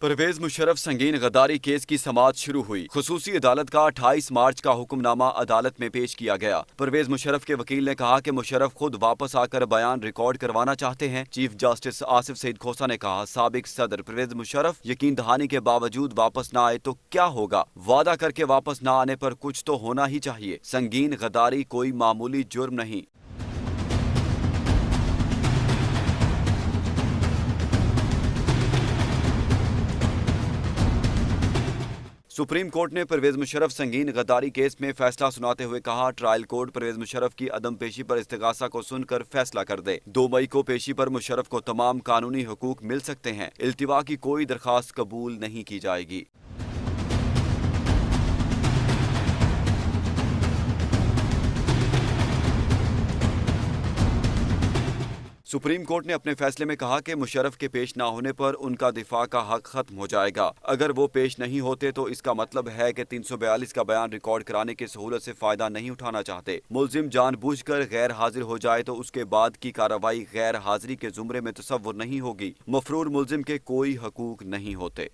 परवेज मुशर्रफ संगीन गद्दारी केस की समाअत शुरू हुई। खुसूसी अदालत का 28 मार्च का हुक्मनामा अदालत में पेश किया गया। परवेज मुशर्रफ के वकील ने कहा कि मुशर्रफ खुद वापस आकर बयान रिकॉर्ड करवाना चाहते हैं। चीफ जस्टिस आसिफ सईद खोसा ने कहा, साबिक सदर परवेज मुशर्रफ यकीन दहानी के बावजूद वापस न आए तो क्या होगा? वादा करके वापस न आने पर कुछ तो होना ही चाहिए। संगीन गद्दारी कोई मामूली जुर्म नहीं। सुप्रीम कोर्ट ने परवेज मुशर्रफ संगीन गद्दारी केस में फैसला सुनाते हुए कहा, ट्रायल कोर्ट परवेज मुशर्रफ की अदम पेशी पर इस्तिगासा को सुनकर फैसला कर दे। 2 मई को पेशी पर मुशर्रफ को तमाम कानूनी हुकूक मिल सकते हैं। इल्तिवा की कोई दरखास्त कबूल नहीं की जाएगी। सुप्रीम कोर्ट ने अपने फैसले में कहा कि मुशर्रफ के पेश ना होने पर उनका दिफा का हक खत्म हो जाएगा। अगर वो पेश नहीं होते तो इसका मतलब है कि 342 का बयान रिकॉर्ड कराने की सहूलत से फायदा नहीं उठाना चाहते। मुलजिम जानबूझकर गैर हाजिर हो जाए तो उसके बाद की कार्रवाई गैर हाजिरी के जुमरे में तस्वुर नहीं होगी। मफरूर मुलजिम के कोई हकूक नहीं होते।